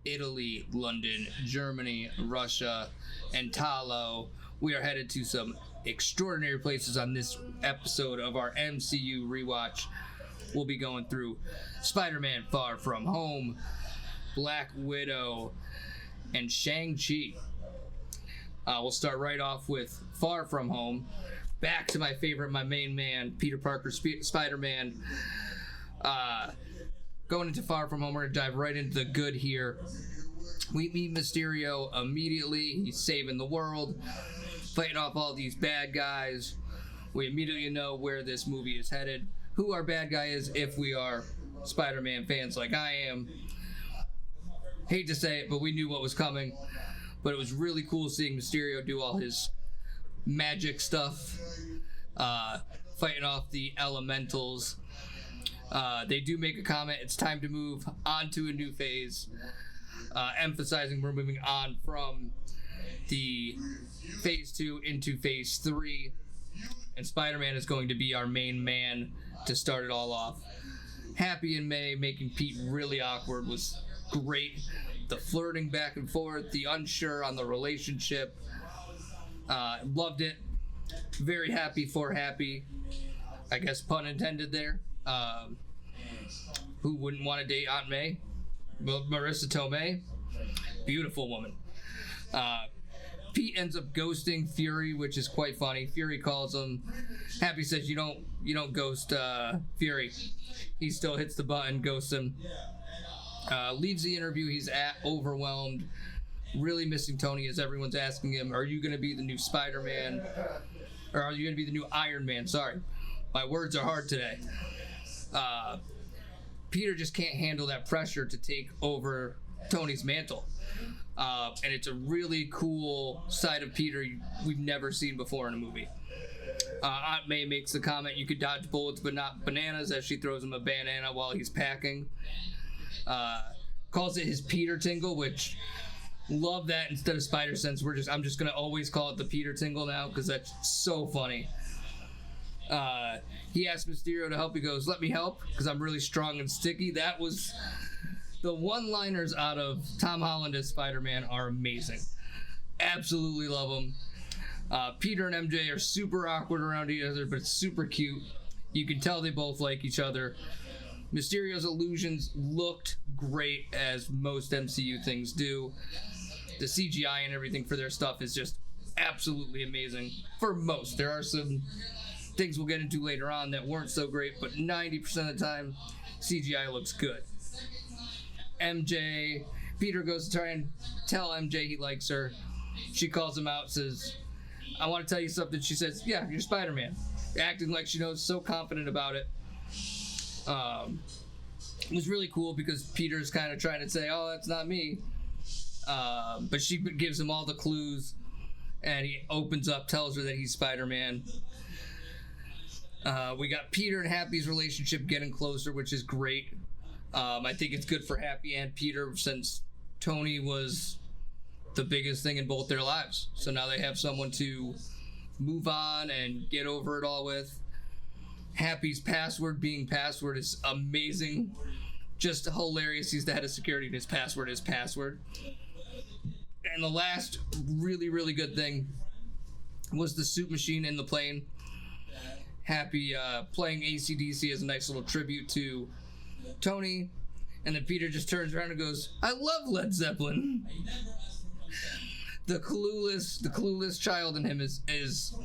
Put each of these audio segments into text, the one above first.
Italy, London, Germany, Russia, and Talo. We are headed to some extraordinary places on this episode of our MCU Rewatch. We'll be going through Spider-Man Far From Home, Black Widow, and Shang-Chi. We'll start right off with Far From Home. Back to my favorite, my main man, Peter Parker, Spider-Man. Going into Far From Home, we're going to dive right into the good here. We meet Mysterio immediately. He's saving the world, fighting off all these bad guys. We immediately know where this movie is headed, who our bad guy is if we are Spider-Man fans like I am. Hate to say it, but we knew what was coming. But it was really cool seeing Mysterio do all his magic stuff, fighting off the elementals. They do make a comment, it's time to move on to a new phase, emphasizing we're moving on from the phase 2 into phase 3, and Spider-Man is going to be our main man to start it all off. Happy in May, making Pete really awkward was great. The flirting back and forth, the unsure on the relationship, loved it. Very happy for Happy, I guess pun intended there. Who wouldn't want to date Aunt May? Marissa Tomei, beautiful woman. Pete ends up ghosting Fury, which is quite funny. Fury calls him. Happy says you don't ghost Fury. He still hits the button, ghosts him. Leaves the interview. He's overwhelmed, really missing Tony, as everyone's asking him, "Are you going to be the new Spider-Man, or are you going to be the new Iron Man?" Sorry, my words are hard today. Peter just can't handle that pressure to take over Tony's mantle. And it's a really cool side of Peter we've never seen before in a movie. Aunt May makes the comment, "You could dodge bullets but not bananas," as she throws him a banana while he's packing. Calls it his Peter tingle, which love that. Instead of Spider Sense, I'm just gonna always call it the Peter tingle now because that's so funny. He asks Mysterio to help. He goes, "Let me help because I'm really strong and sticky." That was the one-liners out of Tom Holland as Spider-Man are amazing. Absolutely love them. Peter and MJ are super awkward around each other, but it's super cute. You can tell they both like each other. Mysterio's illusions looked great, as most MCU things do. The CGI and everything for their stuff is just absolutely amazing. For most. There are some things we'll get into later on that weren't so great, but 90% of the time, CGI looks good. Peter goes to try and tell MJ he likes her. She calls him out, says, "I want to tell you something." She says, "Yeah, you're Spider-Man." Acting like she knows, so confident about it. It was really cool because Peter's kind of trying to say, "Oh, that's not me." But she gives him all the clues, and he opens up, tells her that he's Spider-Man. We got Peter and Happy's relationship getting closer, which is great. I think it's good for Happy and Peter since Tony was the biggest thing in both their lives. So now they have someone to move on and get over it all with. Happy's password being password is amazing. Just hilarious. He's the head of security and his password is password. And the last really, really good thing was the suit machine in the plane. Happy playing AC/DC as a nice little tribute to Tony. And then Peter just turns around and goes, "I love Led Zeppelin." The clueless child in him is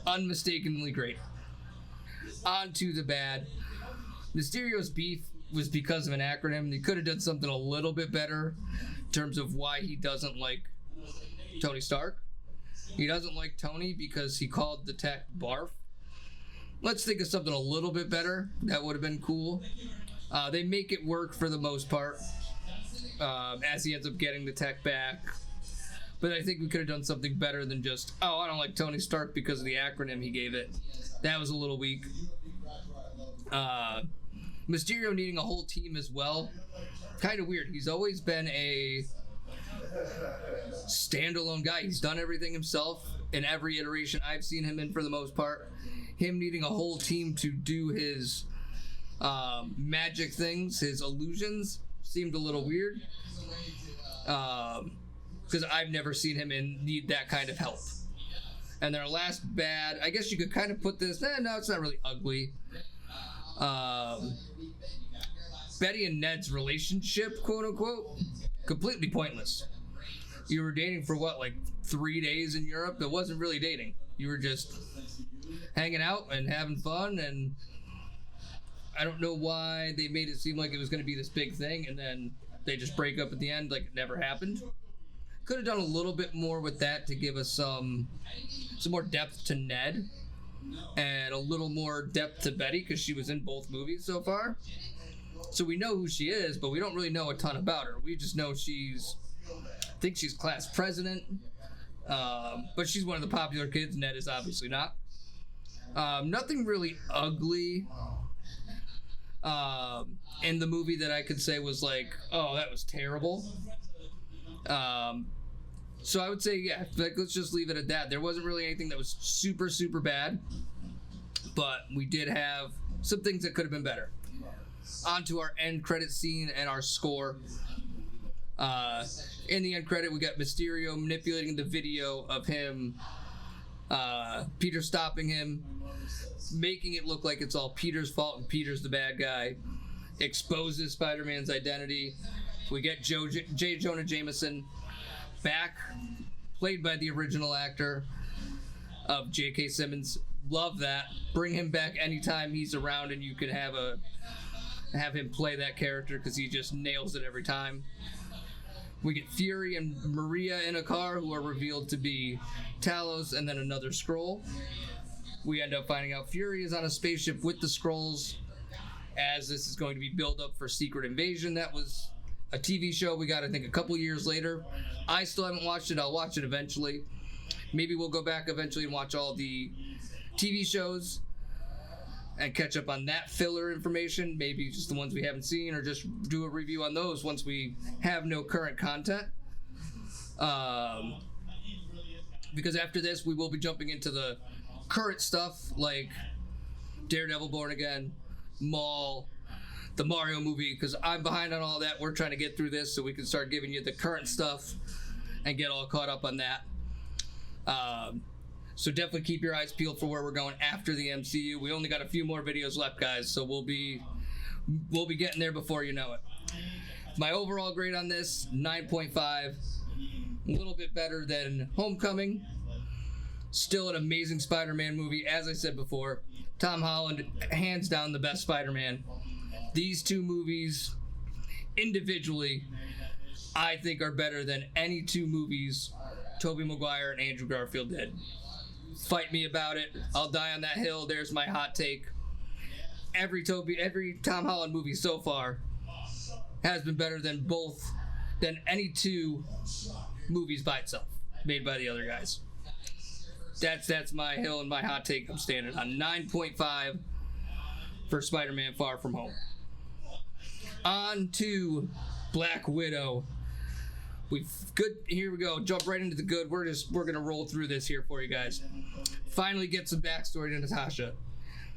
unmistakably great. On to the bad. Mysterio's beef was because of an acronym. He could have done something a little bit better in terms of why he doesn't like Tony Stark. He doesn't like Tony because he called the tech barf. Let's think of something a little bit better. That would have been cool. They make it work for the most part, as he ends up getting the tech back. But I think we could have done something better than just, "Oh, I don't like Tony Stark because of the acronym he gave it." That was a little weak. Mysterio needing a whole team as well. Kind of weird. He's always been a standalone guy. He's done everything himself in every iteration I've seen him in for the most part. Him needing a whole team to do his magic things, his illusions, seemed a little weird. because I've never seen him need that kind of help. And their last bad, I guess you could kind of put this, no, it's not really ugly. Betty and Ned's relationship, quote unquote, completely pointless. You were dating for what, like 3 days in Europe? It wasn't really dating. You were just hanging out and having fun, and I don't know why they made it seem like it was going to be this big thing, and then they just break up at the end like it never happened. Could have done a little bit more with that to give us some more depth to Ned and a little more depth to Betty, because she was in both movies so far. So we know who she is, but we don't really know a ton about her. We just know I think she's class president, but she's one of the popular kids. Ned is obviously not. Nothing really ugly in the movie that I could say was like, oh, that was terrible. So I would say, yeah, like, let's just leave it at that. There wasn't really anything that was super, super bad, but we did have some things that could have been better. On to our end credit scene and our score. In the end credit, we got Mysterio manipulating the video of him, Peter stopping him, making it look like it's all Peter's fault and Peter's the bad guy, exposes Spider-Man's identity. We get J. Jonah Jameson back, played by the original actor of J.K. Simmons. Love that. Bring him back anytime he's around, and you can have him play that character, because he just nails it every time. We get Fury and Maria in a car, who are revealed to be Talos and then another Skrull. We end up finding out Fury is on a spaceship with the Skrulls, as this is going to be build up for Secret Invasion. That was a TV show we got, I think, a couple years later. I still haven't watched it. I'll watch it eventually. Maybe we'll go back eventually and watch all the TV shows and catch up on that filler information, maybe just the ones we haven't seen, or just do a review on those once we have no current content. Because after this, we will be jumping into the current stuff, like Daredevil Born Again, Maul, the Mario movie, because I'm behind on all that. We're trying to get through this so we can start giving you the current stuff and get all caught up on that. So definitely keep your eyes peeled for where we're going after the MCU. We only got a few more videos left, guys, so we'll be getting there before you know it. My overall grade on this, 9.5. A little bit better than Homecoming. Still an amazing Spider-Man movie. As I said before, Tom Holland, hands down the best Spider-Man. These two movies, individually, I think are better than any two movies Tobey Maguire and Andrew Garfield did. Fight me about it. I'll die on that hill. There's my hot take. Every Tom Holland movie so far has been better than any two movies by itself, made by the other guys. That's my hill and my hot take I'm standing on. 9.5 for Spider-Man Far From Home. On to Black Widow. Here we go. Jump right into the good. We're gonna roll through this here for you guys. Finally get some backstory to Natasha.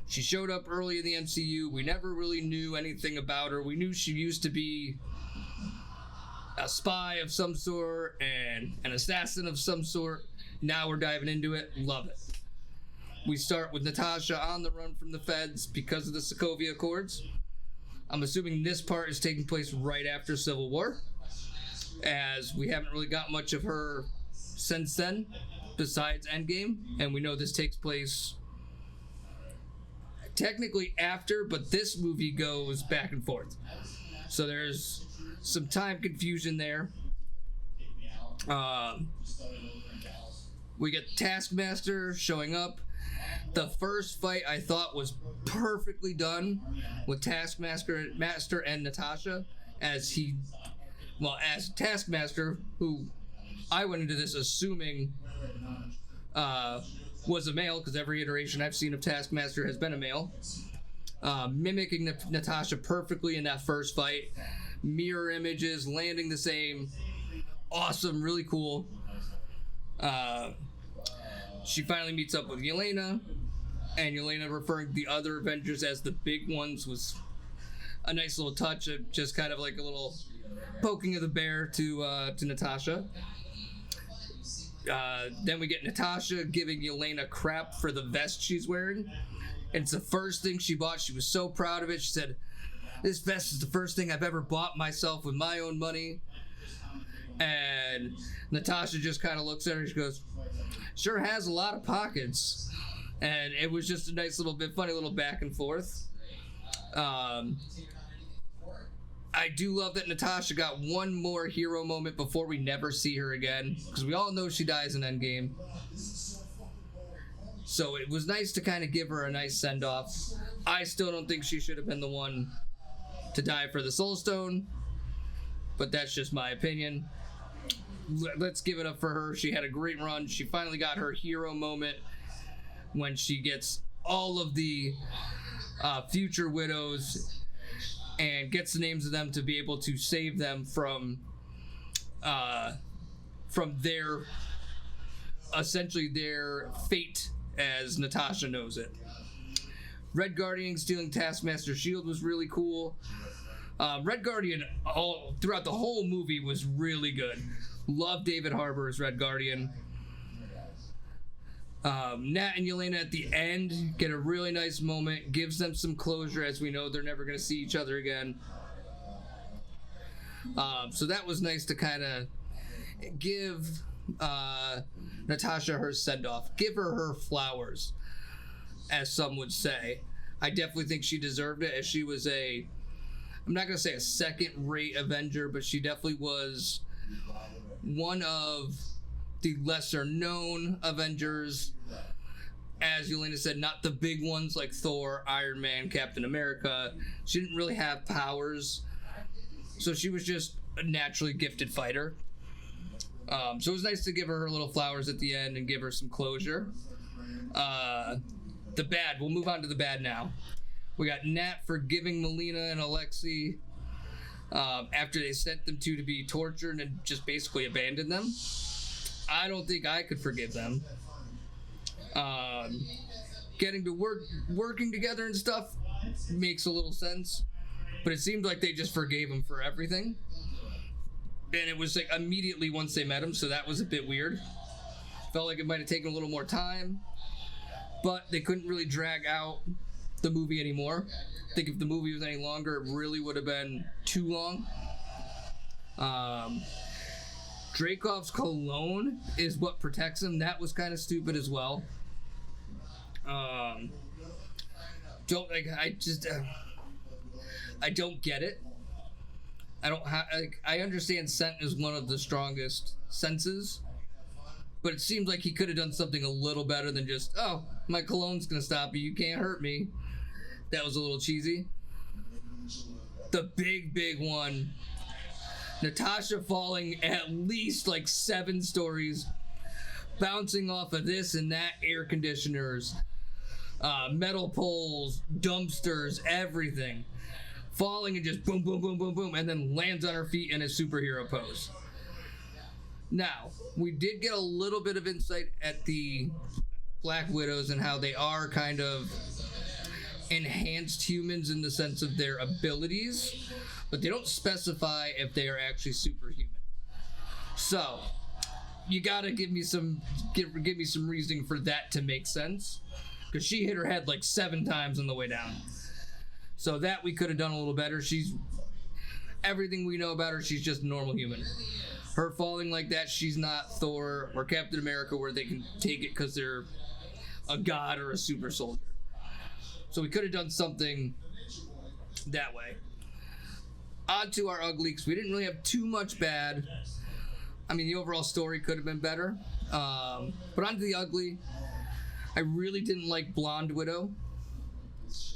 She showed up early in the MCU. We never really knew anything about her. We knew she used to be a spy of some sort and an assassin of some sort. Now we're diving into it. Love it. We start with Natasha on the run from the feds because of the Sokovia Accords. I'm assuming this part is taking place right after Civil War, as we haven't really got much of her since then, besides Endgame, and we know this takes place technically after, but this movie goes back and forth. So there's some time confusion there. We get Taskmaster showing up. The first fight I thought was perfectly done with Taskmaster and Natasha, as Taskmaster, who I went into this assuming was a male, because every iteration I've seen of Taskmaster has been a male, mimicking Natasha perfectly in that first fight. Mirror images, landing the same. Awesome, really cool. She finally meets up with Yelena, and Yelena referring to the other Avengers as the big ones was a nice little touch, just kind of like a little poking of the bear to Natasha. Then we get Natasha giving Yelena crap for the vest she's wearing. And it's the first thing she bought. She was so proud of it. She said, "This vest is the first thing I've ever bought myself with my own money." And Natasha just kind of looks at her. She goes, "Sure has a lot of pockets." And it was just a nice little bit, funny little back and forth. I do love that Natasha got one more hero moment before we never see her again, because we all know she dies in Endgame. So it was nice to kind of give her a nice send-off. I still don't think she should have been the one to die for the Soul Stone, but that's just my opinion. Let's give it up for her. She had a great run. She finally got her hero moment when she gets all of the future widows and gets the names of them to be able to save them from their, essentially their fate as Natasha knows it. Red Guardian stealing Taskmaster's shield was really cool. Red Guardian throughout the whole movie was really good. Love David Harbour as Red Guardian. Nat and Yelena at the end get a really nice moment, gives them some closure, as we know they're never going to see each other again. So that was nice to kind of give Natasha her send-off. Give her flowers, as some would say. I definitely think she deserved it, as she was I'm not going to say a second-rate Avenger, but she definitely was one of the lesser-known Avengers. As Yelena said, not the big ones like Thor, Iron Man, Captain America. She didn't really have powers, so she was just a naturally gifted fighter. So it was nice to give her little flowers at the end and give her some closure. The bad. We'll move on to the bad now. We got Nat forgiving Melina and Alexei after they sent them to be tortured and just basically abandoned them. I don't think I could forgive them. Getting to working together and stuff makes a little sense, but it seemed like they just forgave him for everything. And it was like immediately once they met him, so that was a bit weird. Felt like it might have taken a little more time, but they couldn't really drag out the movie anymore. I think if the movie was any longer, it really would have been too long. Dreykov's cologne is what protects him. That was kind of stupid as well. I don't get it. I understand scent is one of the strongest senses, but it seems like he could have done something a little better than just, "Oh, my cologne's gonna stop you. You can't hurt me." That was a little cheesy. The big one. Natasha falling at least like 7 stories, bouncing off of this and that air conditioners, metal poles, dumpsters, everything. Falling and just boom, boom, boom, boom, boom, and then lands on her feet in a superhero pose. Now, we did get a little bit of insight at the Black Widows and how they are kind of enhanced humans in the sense of their abilities, but they don't specify if they are actually superhuman. So, you gotta give me some reasoning for that to make sense, because she hit her head like 7 times on the way down. So that we could have done a little better. She's everything we know about her. She's just a normal human. Her falling like that, she's not Thor or Captain America, where they can take it because they're a god or a super soldier. So we could have done something that way. On to our ugly, because we didn't really have too much bad. I mean, the overall story could have been better. But on to the ugly. I really didn't like Blonde Widow.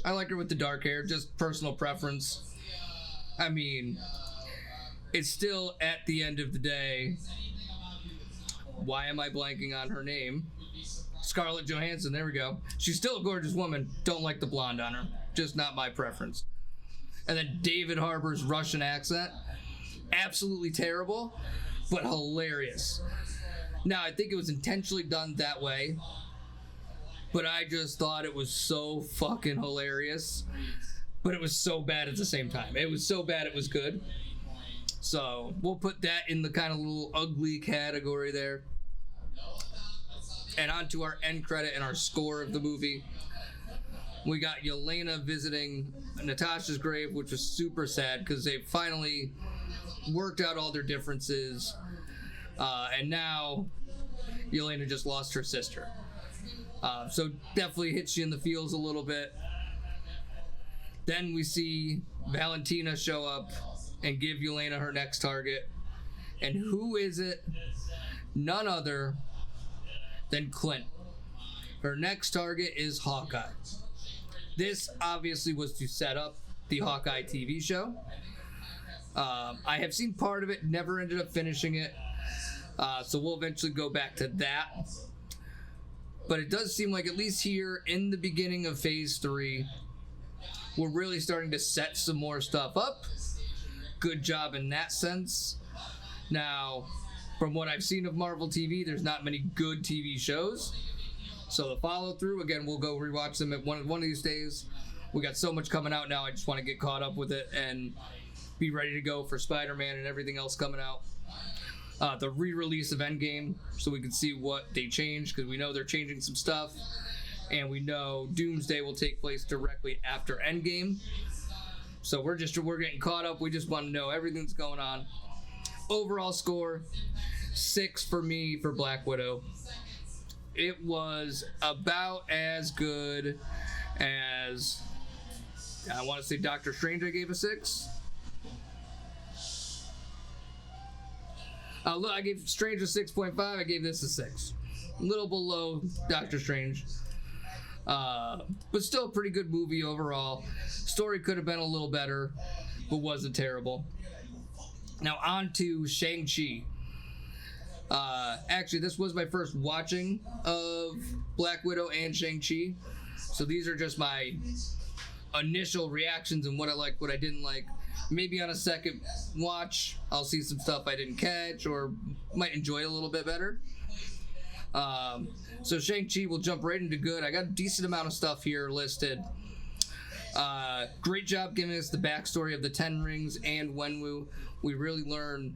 I like her with the dark hair, just personal preference. I mean, it's still, at the end of the day, why am I blanking on her name? Scarlett Johansson, there we go. She's still a gorgeous woman. Don't like the blonde on her. Just not my preference. And then David Harbour's Russian accent. Absolutely terrible, but hilarious. Now, I think it was intentionally done that way, but I just thought it was so fucking hilarious. But it was so bad at the same time. It was so bad it was good. So we'll put that in the kind of little ugly category there. And on to our end credit and our score of the movie. We got Yelena visiting Natasha's grave, which was super sad because they finally worked out all their differences. And now Yelena just lost her sister. So definitely hits you in the feels a little bit. Then we see Valentina show up and give Yelena her next target. And who is it? None other than Clint. Her next target is Hawkeye. This obviously was to set up the Hawkeye TV show. I have seen part of it, never ended up finishing it. So we'll eventually go back to that. But it does seem like, at least here in the beginning of Phase 3, we're really starting to set some more stuff up. Good job in that sense. Now, from what I've seen of Marvel TV, there's not many good TV shows. So the follow through, again, we'll go rewatch them at one of these days. We got so much coming out now, I just want to get caught up with it and be ready to go for Spider-Man and everything else coming out. The re-release of Endgame, so we can see what they changed, because we know they're changing some stuff, and we know Doomsday will take place directly after Endgame. So we're getting caught up. We just want to know everything that's going on. Overall score, 6 for me for Black Widow. It was about as good as, I want to say, Doctor Strange. I gave a 6. Look, I gave Strange a 6.5. I gave this a 6. A little below Doctor Strange. But still a pretty good movie overall. Story could have been a little better, but wasn't terrible. Now on to Shang-Chi. Actually, this was my first watching of Black Widow and Shang-Chi. So these are just my initial reactions and what I liked, what I didn't like. Maybe on a second watch, I'll see some stuff I didn't catch or might enjoy it a little bit better. So Shang-Chi, will jump right into good. I got a decent amount of stuff here listed. Great job giving us the backstory of the Ten Rings and Wenwu. We really learn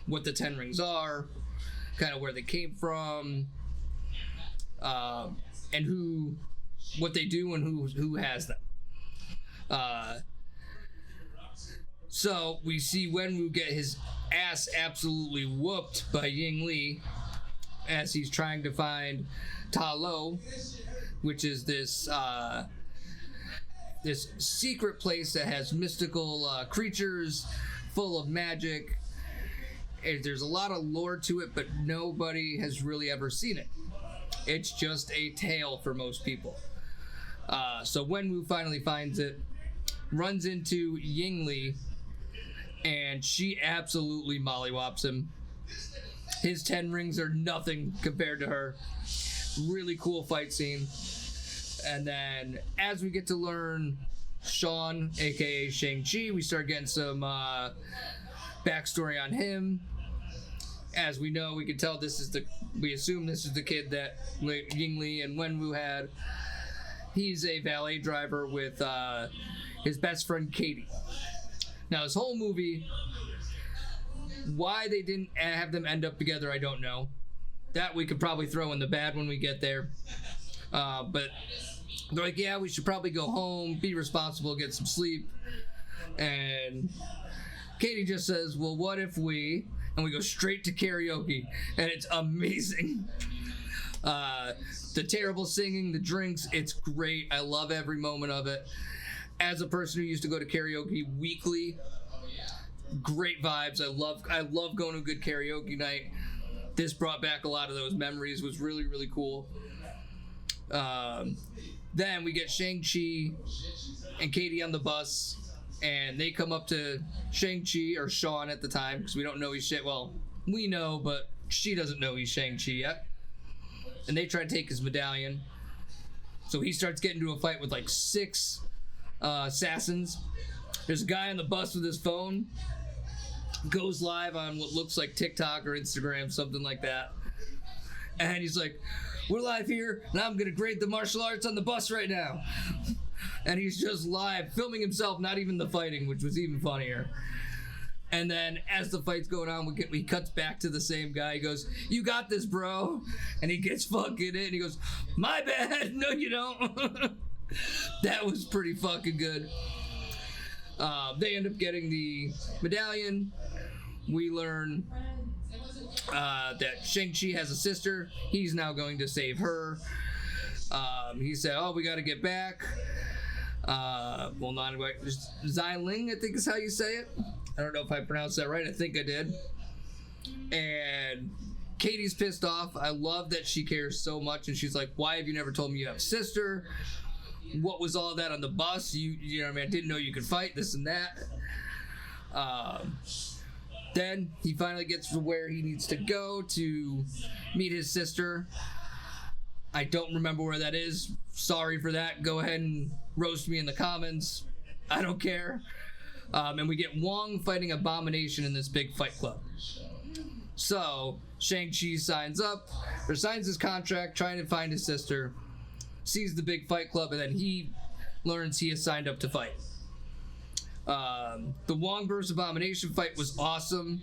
what the Ten Rings are, kind of where they came from, and what they do and who has them. So we see Wenwu get his ass absolutely whooped by Ying Li as he's trying to find Ta Lo, which is this secret place that has mystical creatures full of magic. There's a lot of lore to it, but nobody has really ever seen it. It's just a tale for most people. So Wenwu finally finds it, runs into Ying Li, and she absolutely mollywops him. His 10 rings are nothing compared to her. Really cool fight scene. And then as we get to learn Sean, aka Shang-Chi, we start getting some backstory on him. As we know, we can tell we assume this is the kid that Ying Li and Wenwu had. He's a valet driver with his best friend Katie. Now, this whole movie, why they didn't have them end up together, I don't know. That we could probably throw in the bad when we get there. But they're like, yeah, we should probably go home, be responsible, get some sleep. And Katie just says, well, what if we... And we go straight to karaoke. And it's amazing. The terrible singing, the drinks, it's great. I love every moment of it. As a person who used to go to karaoke weekly, great vibes. I love going to a good karaoke night. This brought back a lot of those memories. Was really, really cool. Then we get Shang-Chi and Katie on the bus, and they come up to Shang-Chi, or Sean at the time, because we don't know he's well, we know, but she doesn't know he's Shang-Chi yet. And they try to take his medallion. So he starts getting into a fight with like 6 assassins. There's a guy on the bus with his phone, goes live on what looks like TikTok or Instagram, something like that. And he's like, we're live here, and I'm gonna grade the martial arts on the bus right now. And he's just live, filming himself, not even the fighting, which was even funnier. And then as the fight's going on, he cuts back to the same guy. He goes, "You got this, bro." And he gets fucking in. He goes, "My bad." "No, you don't." That was pretty fucking good. They end up getting the medallion. We learn that Shang-Chi has a sister. He's now going to save her. He said, "Oh, we got to get back." Well, not Xiling, I think is how you say it. I don't know if I pronounced that right. I think I did. And Katie's pissed off. I love that she cares so much, and she's like, "Why have you never told me you have a sister? What was all that on the bus? You know what I mean? I didn't know you could fight, this and that." Then he finally gets to where he needs to go to meet his sister. I don't remember where that is. Sorry for that. Go ahead and roast me in the comments. I don't care. And we get Wong fighting Abomination in this big fight club. So Shang-Chi signs his contract, trying to find his sister, sees the big fight club, and then he learns he is signed up to fight. The Wong versus Abomination fight was awesome.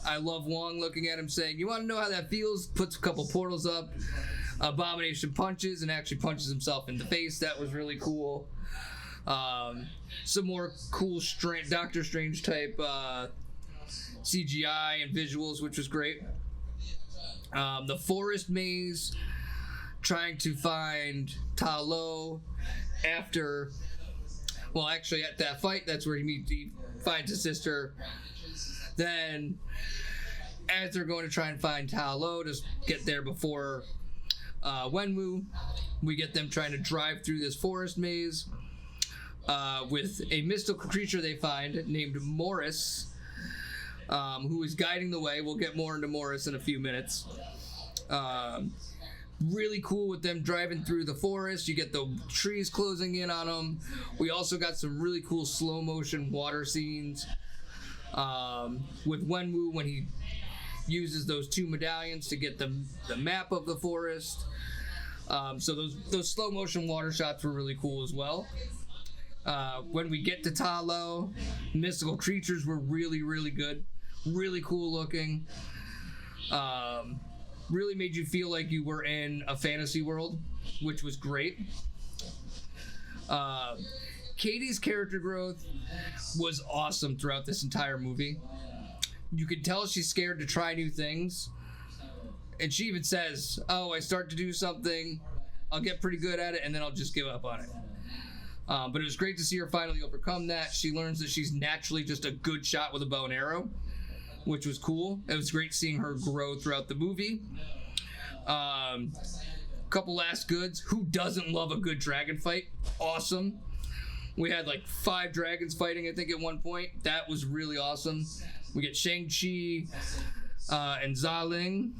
I love Wong looking at him saying, "You want to know how that feels?" Puts a couple portals up. Abomination punches and actually punches himself in the face. That was really cool. Some more cool Doctor Strange type CGI and visuals, which was great. The forest maze, trying to find Ta Lo after... Well, actually, at that fight, that's where he finds his sister. Then, as they're going to try and find Ta Lo to get there before Wenwu, we get them trying to drive through this forest maze with a mystical creature they find named Morris, who is guiding the way. We'll get more into Morris in a few minutes. Really cool with them driving through the forest. You get the trees closing in on them. We also got some really cool slow motion water scenes with Wenwu when he uses those two medallions to get the map of the forest. So those slow motion water shots were really cool as well. When we get to Ta Lo, mystical creatures were really, really good. Really cool looking. Really made you feel like you were in a fantasy world, which was great. Katie's character growth was awesome throughout this entire movie. You could tell she's scared to try new things. And she even says, "Oh, I start to do something, I'll get pretty good at it, and then I'll just give up on it." But it was great to see her finally overcome that. She learns that she's naturally just a good shot with a bow and arrow, which was cool. It was great seeing her grow throughout the movie. Couple last goods. Who doesn't love a good dragon fight? Awesome. We had like 5 dragons fighting, I think, at one point. That was really awesome. We get Shang-Chi and Xiling.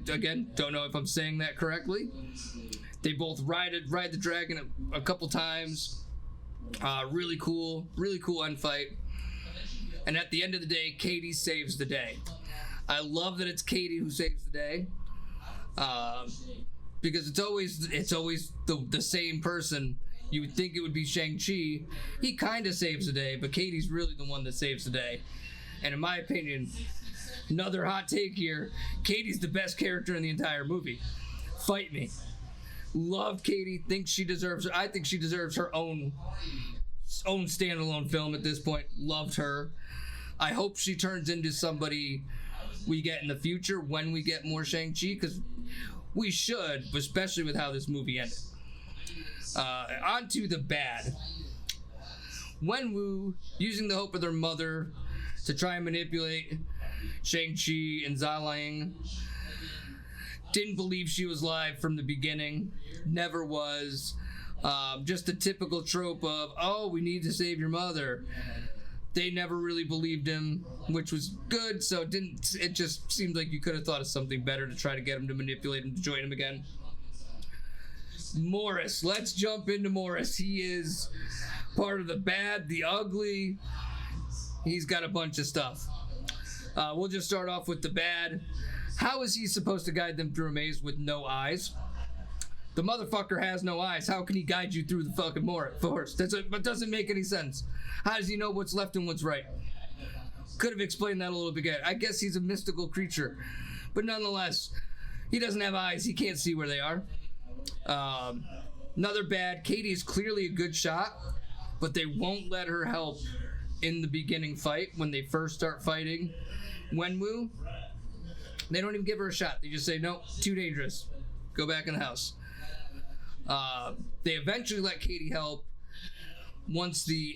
Again, don't know if I'm saying that correctly. They both ride the dragon a couple times. Really cool end fight. And at the end of the day, Katie saves the day. I love that it's Katie who saves the day, because it's always the same person. You would think it would be Shang-Chi. He kind of saves the day, but Katie's really the one that saves the day. And in my opinion, another hot take here, Katie's the best character in the entire movie. Fight me. Love Katie. I think she deserves her own standalone film at this point. Loved her. I hope she turns into somebody we get in the future when we get more Shang-Chi, because we should, especially with how this movie ended. On to the bad. Wenwu, using the hope of their mother to try and manipulate Shang-Chi and Xiling, didn't believe she was live from the beginning. Never was. Just the typical trope of, "Oh, we need to save your mother." They never really believed him, which was good. So it just seemed like you could have thought of something better to try to get him to manipulate him to join him again. Morris. Let's jump into Morris. He is part of the bad, the ugly. He's got a bunch of stuff. We'll just start off with the bad. How is he supposed to guide them through a maze with no eyes? The motherfucker has no eyes. How can he guide you through the fucking forest? That doesn't make any sense. How does he know what's left and what's right? Could have explained that a little bit. I guess he's a mystical creature, but nonetheless, he doesn't have eyes. He can't see where they are. Another bad. Katie is clearly a good shot, but they won't let her help in the beginning fight when they first start fighting Wenwu. They don't even give her a shot. They just say, no, too dangerous. Go back in the house. They eventually let Katie help once the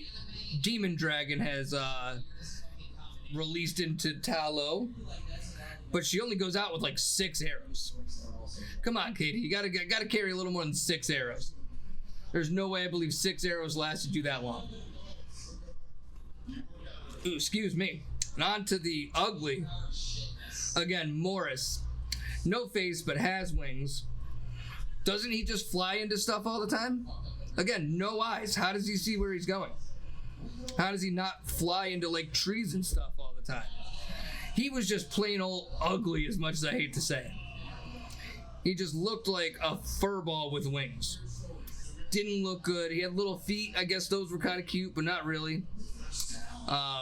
demon dragon has released into Talo, but she only goes out with like 6 arrows. Come on, Katie, you gotta carry a little more than 6 arrows. There's no way I believe 6 arrows lasted you that long. Ooh, excuse me. And on to the ugly. Again, Morris. No face, but has wings. Doesn't he just fly into stuff all the time? Again, no eyes. How does he see where he's going? How does he not fly into like trees and stuff all the time? He was just plain old ugly, as much as I hate to say it. He just looked like a furball with wings. Didn't look good. He had little feet. I guess those were kind of cute, but not really.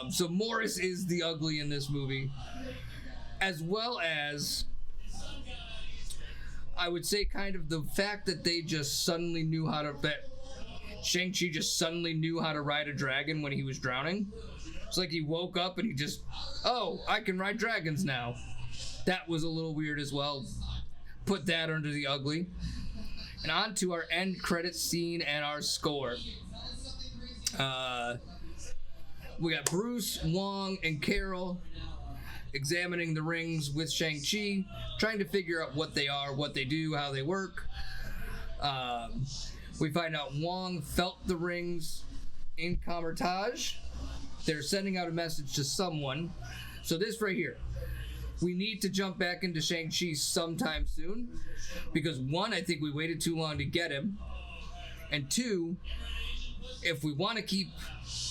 So Morris is the ugly in this movie. As well as, I would say, kind of the fact that they just suddenly knew how to... that Shang-Chi just suddenly knew how to ride a dragon when he was drowning. It's like he woke up and he just... oh, I can ride dragons now. That was a little weird as well. Put that under the ugly. And on to our end credits scene and our score. We got Bruce, Wong, and Carol examining the rings with Shang-Chi, trying to figure out what they are, what they do, how they work. We find out Wong felt the rings in Kamertage. They're sending out a message to someone. So this right here. We need to jump back into Shang-Chi sometime soon. Because 1, I think we waited too long to get him. And 2, if we want to keep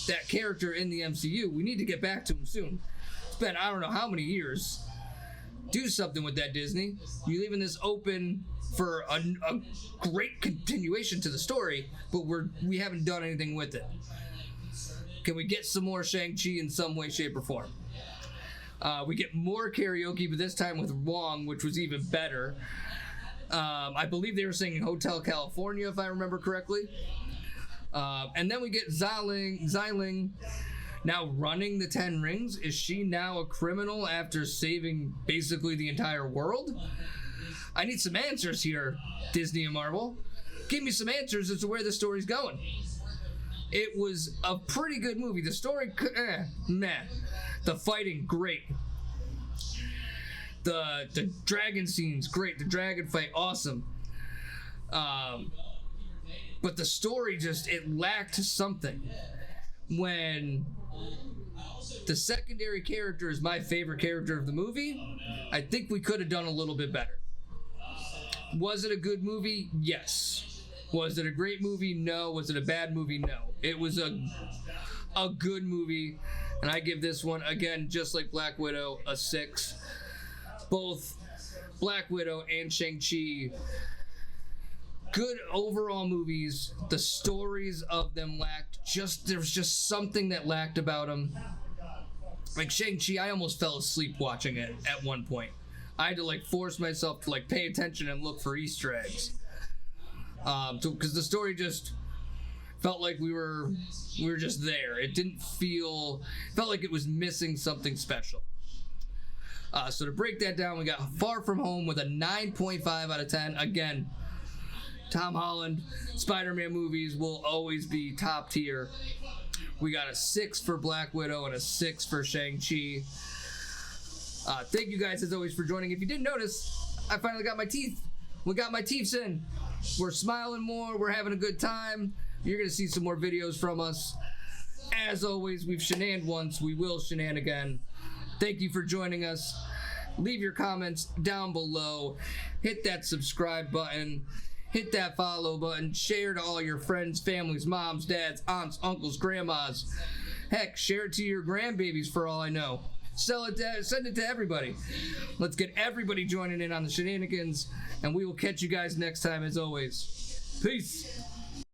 that character in the MCU, we need to get back to him soon. It's been I don't know how many years. Do something with that, Disney. You're leaving this open for a great continuation to the story, but we haven't done anything with it. Can we get some more Shang-Chi in some way, shape, or form? We get more karaoke, but this time with Wong, which was even better. I believe they were singing Hotel California, if I remember correctly. And then we get Xiling now running the 10 rings. Is she now a criminal after saving basically the entire world? I need some answers here, Disney and Marvel. Give me some answers as to where the story's going. It was a pretty good movie. The story, meh. The fighting, great. The dragon scenes, great. The dragon fight, awesome. But the story just, it lacked something. When the secondary character is my favorite character of the movie, I think we could have done a little bit better. Was it a good movie? Yes. Was it a great movie? No. Was it a bad movie? No. It was a good movie, and I give this one, again, just like Black Widow, a 6. Both Black Widow and Shang-Chi, good overall movies. The stories of them lacked. There was just something that lacked about them. Like Shang-Chi, I almost fell asleep watching it at one point. I had to like force myself to like pay attention and look for Easter eggs. Because the story just felt like we were just there. It felt like it was missing something special. So to break that down, we got Far From Home with a 9.5 out of 10. Again, Tom Holland, Spider-Man movies will always be top tier. We got a 6 for Black Widow and a 6 for Shang-Chi. Thank you guys as always for joining. If you didn't notice, I finally got my teeth. We got my teeth in. We're smiling more. We're having a good time. You're going to see some more videos from us. As always, we've shenaned once. We will shenan again. Thank you for joining us. Leave your comments down below. Hit that subscribe button. Hit that follow button. Share to all your friends, families, moms, dads, aunts, uncles, grandmas. Heck, share it to your grandbabies for all I know. Send it to everybody. Let's get everybody joining in on the shenanigans, and we will catch you guys next time as always. Peace.